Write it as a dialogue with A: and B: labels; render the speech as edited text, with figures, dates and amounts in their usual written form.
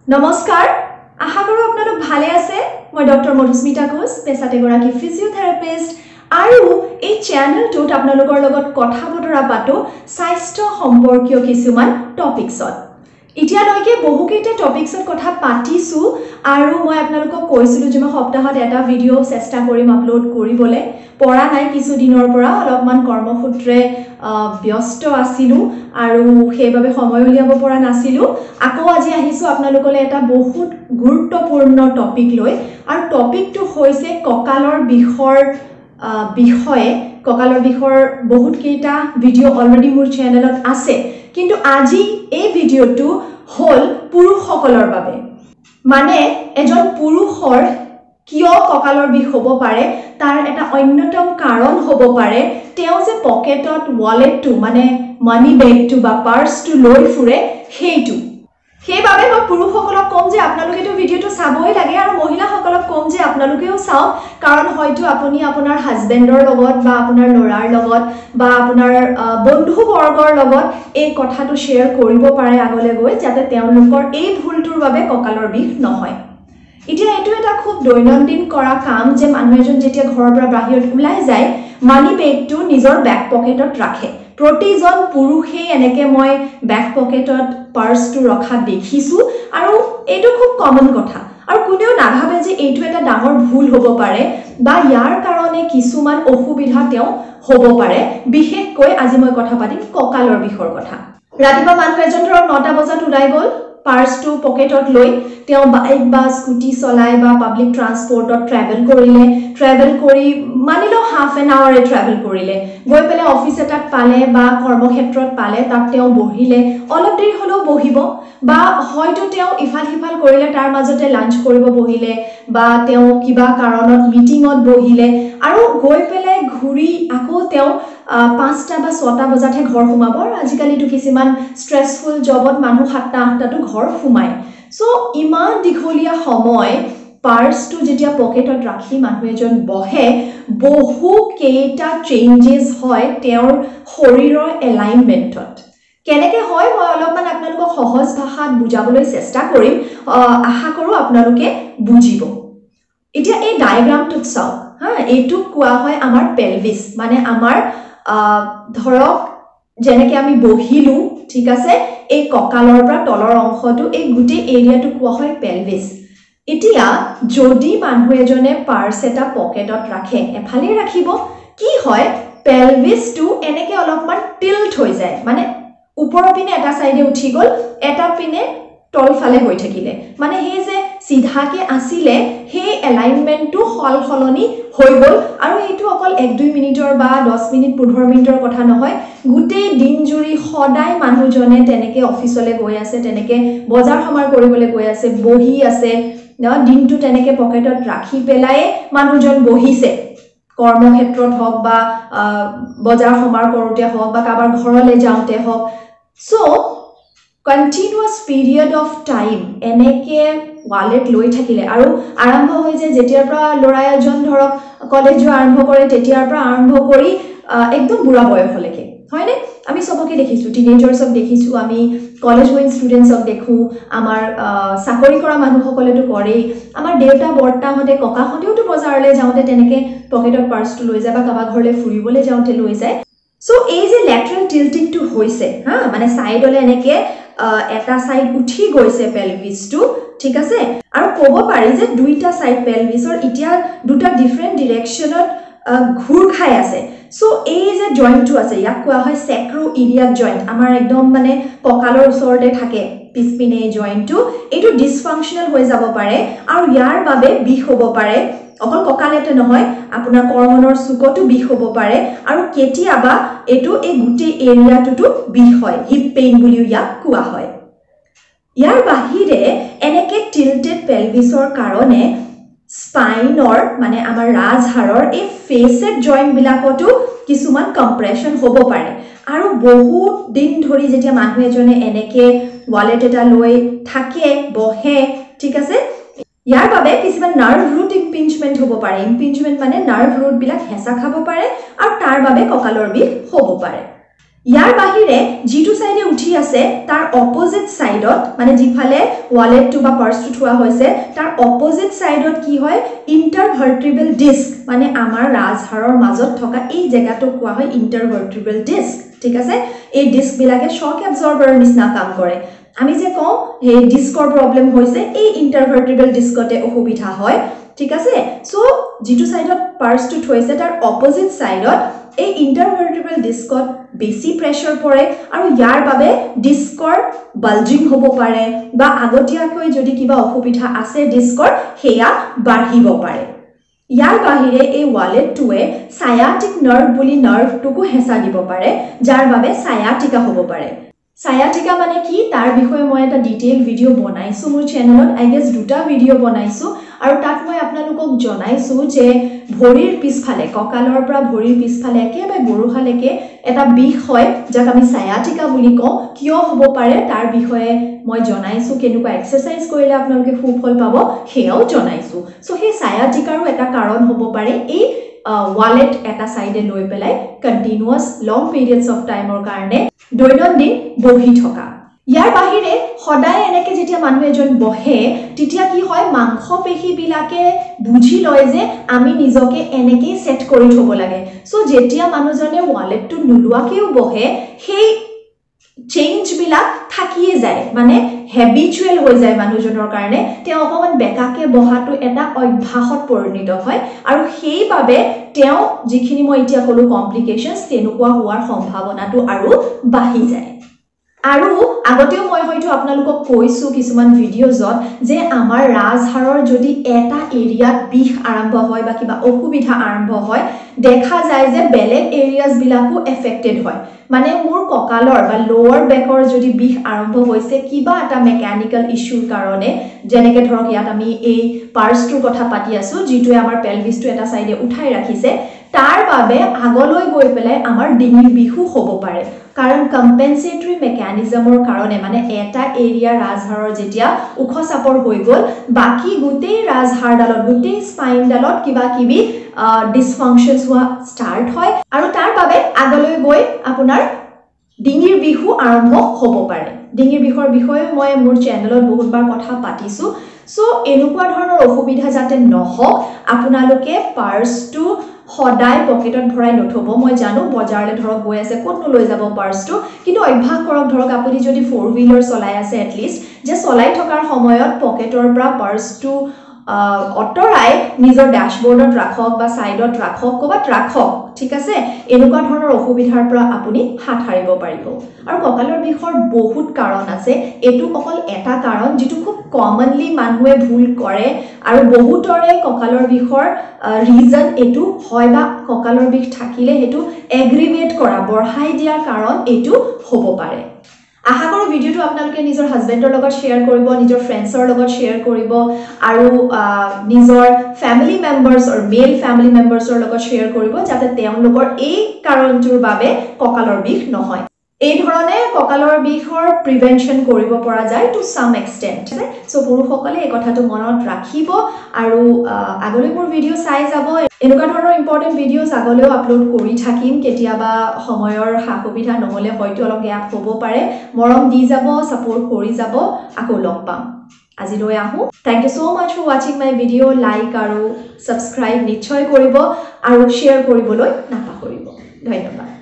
A: নমস্কাৰ আশা কৰো আপোনালোক ভালে আছে মই ডক্টৰ মধুস্মিতা ঘোষ পেছাতে গৰাকী ফিজিঅথেৰাপিষ্ট আৰু এই চেনেলটোত আপোনালোকৰ লগত কথা বতৰা পাতো স্বাস্থ্য সম্পৰ্কীয় কিছুমান টপিকছত ইতিয়ালৈকে বহুকেইটা টপিকছত কথা পাতিছো আৰু মই আপোনালোকক কৈছিলো যে মই সপ্তাহত এটা ভিডিও চেষ্টা কৰিম আপলোড কৰিবলৈ পৰা নাই কিছু দিনৰ পৰা অলপমান কৰ্মসূত্ৰে ব্যস্ত আছিলো আৰু সেইভাবে সময় উলিয়াব পৰা নাছিলো আকৌ আজি আহিছো আপোনালোকলৈ এটা বহুত গুৰুত্বপূৰ্ণ টপিক লৈ আৰু টপিকটো হৈছে কঁকালৰ বিষয়ে কঁকালৰ বিষৰ বহুত কেইটা ভিডিও অলৰেডি মোৰ চেনেলত আছে কিন্তু আজি এই ভিডিওটো হল পুৰুষসকলৰ বাবে মানে এজন পুৰুষৰ কিয় কঁকালৰ বিষ হ'ব পাৰে তাৰ এটা অন্যতম কাৰণ হ'ব পাৰে তেওঁ যে পকেটত ওয়ালেটটো মানে মানি বেগটো বা পাৰ্সটো লৈ ফুৰে সেইবাবে মই পুৰুষসকলক কম যে আপোনালোকেটো ভিডিওটো চাবই লাগে আৰু মহিলাসকলক কম যে আপোনালোকেও চাওক কাৰণ হয়তো আপুনি আপোনাৰ হাজবেণ্ডৰ লগত বা আপোনাৰ ল'ৰাৰ লগত বা আপোনাৰ বন্ধু বৰ্গৰ লগত এই কথাটো শ্বেয়াৰ কৰিব পাৰে আগলৈ গৈ যাতে তেওঁলোকৰ এই ভুলটোৰ বাবে কঁকালৰ বিষ নহয় এতিয়া এটো এটা খুব দৈনন্দিন কৰা কাম যে মানুহ এজন যেতিয়া ঘৰৰ পৰা বাহিৰত ওলাই যায় মানি বেগটো নিজৰ বেক পকেটত ৰাখে প্ৰতিজন পুৰুষে এনেকে মই বেক পকেটত পাৰ্সটো ৰখা দেখিছো আৰু এটো খুব কমন কথা আৰু কোনেও নাভাবে যে এইটো এটা ডাঙৰ ভুল হ'ব পাৰে বা ইয়াৰ কাৰণে কিছুমান অসুবিধা তেওঁ হ'ব পাৰে বিশেষকৈ আজি মই কথা পাতিম কঁকালৰ বিষৰ কথা ৰাতিপুৱা মানুহ এজন ধৰক 9টা বজাত ওলাই গ'ল পাৰ্সটো পকেটত লৈ তেওঁ বাইক বা স্কুটি চলাই বা পাব্লিক ট্ৰান্সপৰ্টত ট্ৰেভেল কৰি মানিলো হাফ এন আৱাৰে ট্ৰেভেল কৰিলে গৈ পেলে অফিস এটাত পালে বা কৰ্মক্ষেত্ৰত পালে তাত তেওঁ বহিলে অলপ দেৰি হলেও বহিব বা হয়তো তেওঁ ইফাল সিফাল কৰিলে তাৰ মাজতে লাঞ্চ কৰিব বহিলে বা তেওঁ কিবা কাৰণত মিটিঙত বহিলে আৰু গৈ পেলে ঘূৰি আকৌ তেওঁ 5টা বা 6টা বজাতহে ঘৰ সোমাব আৰু আজিকালিটো কিছুমান স্ট্ৰেসফুল জবত মানুহ 7টা 8টাটো ঘৰ সোমায় সো ইমান দীঘলীয়া সময় পাৰ্সটো যেতিয়া পকেটত ৰাখি মানুহ এজন বহে বহু কেইটা চেঞ্জেস হয় তেওঁৰ শৰীৰৰ এলাইনমেন্টত কেনেকে হয় মই অলপমান আপোনালোকক সহজ ভাষাত বুজাবলৈ চেষ্টা কৰিম আশা কৰো আপোনালোকে বুজিব এতিয়া এই ডায়াগ্ৰামটোত চাওক হা এইটো কোৱা হয় আমাৰ পেলভিস মানে আমাৰ ধৰক যেনেকে আমি বহিলু ঠিক আছে এই কঁকালৰ পৰা তলৰ অংশটো এই গুটি এৰিয়াটো কোৱা হয় পেলভিস এতিয়া যদি মানুহ এজনে পাৰ্স এটা পকেটত ৰাখে এফালে ৰাখিব কি হয় পেলভিসটো এনেকে অলপমান টিল্ট হৈ যায় মানে ওপৰৰ পিনে এটা সাইডে উঠি গল এটা পিনে তলফালে হৈ থাকিলে মানে হে যে সিধাকে আসিলে হে এলাইনমেন্টটো হলহলনি হৈ গল আৰু এটো অকল 1-2 মিনিটৰ বা 10 মিনিট 15 মিনিটৰ কথা নহয় গুটেই দিন জুৰি সদায় মানুহজনে তেনেকে অফিসলৈ গৈ আছে তেনেকে বজাৰ সমাৰ কৰিবলৈ গৈ আছে বহি আছে দিনটো তেনেকে পকেটত ৰাখি পেলাই মানুহজন বহিছে কৰ্মক্ষেত্ৰত হওক বা বজাৰ সমাৰ কৰোতে হওক বা কাবাৰ ঘৰলৈ যাওঁতে হওক so continuous period of time এনেকে ওয়ালেট লৈ থাকিলে আৰু আৰম্ভ হৈ যায় যেতিয়াৰ পৰা ল'ৰা এজন ধৰক কলেজ আৰম্ভ কৰে তেতিয়াৰ পৰা আৰম্ভ কৰি একদম বুঢ়া বয়সলৈকে হয়নে আমি সবকে দেখিছো টিনেজাৰ্ছক দেখিছো আমি কলেজ গোইং ষ্টুডেন্টছক দেখো আমাৰ চাকৰি কৰা মানুহসকলেটো কৰে আমাৰ দেউতা বৰ্তাহতে ককাহতেওটো বজাৰলৈ যাওঁতে তেনেকে পকেটত পাৰ্সটো লৈ যায় বা কাবা ঘৰলৈ ফুৰিবলৈ যাওঁতে লৈ যায় সো এই যে ল্যাটাৰাল টিল্টিংটো হৈছে হা মানে সাইডলে এনেকে এটা সাইড উঠি গৈছে পেলভিসটো ঠিক আছে আৰু ক'ব পাৰি যে দুইটা সাইড পেলভিসৰ ইতিয়া দুটা ডিফাৰেন্ট ডাইৰেকশনত ঘূৰ খাই আছে সো এই যে জয়েন্টটো আছে ইয়াক কোৱা হয় স্যাক্ৰোইলিয়াক জয়েন্ট আমাৰ একদম মানে কঁকালৰ ওচৰতে থাকে পিছপিনে জয়েন্টটো এটো ডিসফাংশনাল হৈ যাব পাৰে আৰু ইয়াৰ বাবে বিষ হ'ব পাৰে অকল কঁকালেতে নহয় আপোনাৰ কৰ্মনৰ চুকটো বিষ হ'ব পাৰে আৰু কেতিয়াবা এটো এই গুটি এৰিয়াটো বিষ হয় হিপ পেইন বুলি ইয়াক কোৱা হয় ইয়াৰ বাহিৰে এনেকে টিল্টেড পেলভিসৰ কাৰণে স্পাইনৰ মানে আমাৰ ৰাজহাড়ৰ এই ফেসেট জয়েন্ট বিলাকটো কিছুমান কম্প্ৰেশন হ'ব পাৰে আৰু বহুত দিন ধৰি যেতিয়া মানুহ এজনে এনেকে ওয়ালেট এটা লৈ থাকে বহে ঠিক আছে ইয়াৰ বাবে কিছুমান নাৰ্ভ ৰুট ইম্পিঞ্জমেন্ট হ'ব পাৰে ইম্পিঞ্জমেন্ট মানে নাৰ্ভ ৰুট বিলাক হেঁচা খাব পাৰে আৰু তাৰ বাবে কঁকালৰ বিষ হ'ব পাৰে ইয়াৰ বাহিৰে যিটো সাইডে উঠি আছে তাৰ অপোজিট সাইডত মানে যিফালে ওয়ালেটটো বা পাৰ্সটো থোৱা হৈছে তাৰ অপোজিট সাইডত কি হয় ইন্টাৰভাৰ্টিব্ৰেল ডিস্ক মানে আমাৰ ৰাজহাৰৰ মাজত থকা এই জায়গাটো কোৱা হয় ইন্টাৰভাৰ্টিব্ৰেল ডিস্ক ঠিক আছে এই ডিস্ক বিলাকে শক এবজৰ্বাৰৰ নিচিনা কাম কৰে আমি যে কওঁ এই ডিস্কৰ প্ৰবলেম হৈছে এই ইন্টাৰভাৰ্টিব্ৰেল ডিস্কতে অসুবিধা হয় ঠিক আছে সো যিটো সাইডত পাৰ্সটো থৈছে তাৰ অপোজিট সাইডত এই ইন্টাৰভাৰ্টিব্ৰেল ডিস্কত বেছি প্ৰেছাৰ পৰে আৰু ইয়াৰ বাবে ডিস্কৰ বালজিং হ'ব পাৰে বা আগতীয়াকৈ যদি কিবা অসুবিধা আছে ডিস্কৰ হেয়া বাঢ়িব পাৰে ইয়াৰ বাহিৰে এই ওয়ালেটটোৱে সায়াটিক নাৰ্ভ বুলি নাৰ্ভটোকো হেঁচা দিব পাৰে যাৰ বাবে সায়াটিকা হ'ব পাৰে সায়াটিকা মানে কি তাৰ বিষয়ে মই এটা ডিটেইল ভিডিও বনাইছো মোৰ চেনেলত আই গেছ দুটা ভিডিও বনাইছো আৰু তাত মই আপোনালোকক জনাইছো যে ভৰিৰ পিছফালে কঁকালৰ পৰা ভৰিৰ পিছফালে একেবাৰে গৰুহালৈকে এটা বিষ হয় যাক আমি সায়াটিকা বুলি কওঁ কিয় হ'ব পাৰে তাৰ বিষয়ে মই জনাইছো কেনেকুৱা এক্সাৰসাইজ কৰিলে আপোনালোকে সুফল পাব হেয়াও জনাইছো সো সেই সায়াটিকাৰো এটা কাৰণ হ'ব পাৰে এই ওয়ালেট এটা সাইডে লৈ পেলাই কন্টিনিউয়াস লং পিৰিয়ডছ অফ টাইমৰ কাৰণে দৈনন্দিন বহি থকা ইয়াৰ বাহিৰে সদায় এনেকে যেতিয়া মানুহ এজন বহে তেতিয়া কি হয় মাংস পেশী বিলাকে বুজি লয় যে আমি নিজকে এনেকে সেট কৰি থব লাগে সো যেতিয়া মানুহজনে ওয়ালেটটো নুলুৱাকেও বহে সেই চেঞ্জ বিলাক থাকিয়ে যায় মানে হেবিচুৱেল হৈ যায় মানুহজনৰ কাৰণে তেওঁ অকমান বেকাকে বহাটো এটা অভ্যাসত পৰিণত হয় আৰু সেইভাবে তেওঁ যিখিনি মই এতিয়া কলো কমপ্লিকেশনস তেনেকুৱা হোৱাৰ সম্ভাৱনাটো আৰু বাঢ়ি যায় আৰু আগতেও মই হয়তো আপোনালোকক কৈছো কিছুমান ভিডিওজত যে আমাৰ ৰাজহাৰৰ যদি এটা এৰিয়াত বিষ আৰম্ভ হয় বা কিবা অসুবিধা আৰম্ভ হয় দেখা যায় যে বেলেগ এৰিয়াজ বিলাকো এফেক্টেড হয় মানে মোৰ কঁকালৰ বা লোৱাৰ বেকৰ যদি বিষ আৰম্ভ হৈছে কিবা এটা মেকানিক্যাল ইস্যুৰ কাৰণে যেনেকে ধৰক ইয়াত আমি এই পাৰ্সটোৰ কথা পাতি আছো যিটোৱে আমাৰ পেলভিসটো এটা সাইডে উঠাই ৰাখিছে তাৰ বাবে আগলৈ গৈ পেলাই আমাৰ ডিঙিৰ বিহু হ'ব পাৰে কাৰণ কম্পেনসেটৰি মেকানিজমৰ কাৰণে মানে এটা এৰিয়া ৰাজহাৰৰ যেতিয়া উখ চাপৰ হৈ গল বাকি গোটেই ৰাজহাৰডালত গোটেই স্পাইনডালত কিবা কিবি ডিসফাংকশনস হোৱা স্টাৰ্ট হয় আৰু তাৰ বাবে আগলৈ গৈ আপোনাৰ ডিঙিৰ বিহু আৰম্ভ হ'ব পাৰে ডিঙিৰ বিহৰ বিষয়ে মই মোৰ চেনেলত বহুতবাৰ কথা পাতিছো সো এনেকুৱা ধৰণৰ অসুবিধা যাতে নহওক আপোনালোকে পাৰ্সটো সদায় পকেটত ভৰাই নথব মই জানো বজাৰলে ধৰক গৈ আছে কোনটো লৈ যাব পাৰ্সটো কিন্তু অভ্যাস কৰক ধৰক আপুনি যদি 4 হুইলাৰ চলাই আছে এট লিষ্ট যে চলাই থকাৰ সময়ত পকেটৰ পৰা পাৰ্সটো অটৰাই নিজৰ ড্যাশবোৰ্ডত ৰাখক বা সাইডত ৰাখক কবাত ৰাখক ঠিক আছে এনেকুৱা ধৰণৰ অসুবিধাৰ পৰা আপুনি হাত হাৰিব পাৰিব আৰু কঁকালৰ বিষৰ বহুত কাৰণ আছে এটো অকল এটা কাৰণ যেটো খুব কমনলি মানুহে ভুল কৰে আৰু বহুতৰে কঁকালৰ বিষৰ ৰিজন এটো হয় বা কঁকালৰ বিষ থাকিলে হেতু এগ্ৰিভেট কৰা বঢ়াই দিয়াৰ কাৰণ এটো হ'ব পাৰে আশা কৰো ভিডিওটো আপোনালোকে নিজৰ হাজবেণ্ডৰ লগত শেয়াৰ কৰিব নিজৰ ফ্ৰেণ্ডছৰ লগত শেয়াৰ কৰিব আৰু নিজৰ ফ্যামিলি মেম্বাৰ্ছ অৰ মেল ফ্যামিলি মেম্বাৰ্ছৰ লগত শেয়াৰ কৰিব যাতে তেওঁলোকৰ এই কাৰণটোৰ বাবে কঁকালৰ বিষ নহয় এই ধৰণে কঁকালৰ বিষৰ প্ৰিভেনশন কৰিব পৰা যায় টু সাম এক্সটেন্ট সো পুৰুষসকলে এই কথাটো মনত ৰাখিব আৰু আগলৈ মোৰ ভিডিও চাই যাব এনেকুৱা ধৰণৰ ইম্পৰ্টেন্ট ভিডিওস আগলৈও আপলোড কৰি থাকিম কেতিয়াবা সময়ৰ হাসুবিধা নহলে হয়তো অলপ গ্যাপ হ'ব পাৰে মৰম দি যাব সাপোৰ্ট কৰি যাব আকৌ লগ পাম আজিলৈ আহো thank you so much for watching my video like আৰু সাবস্ক্ৰাইব নিশ্চয় কৰিব আৰু শেয়াৰ কৰিবলৈ নাপাহৰিব ধন্যবাদ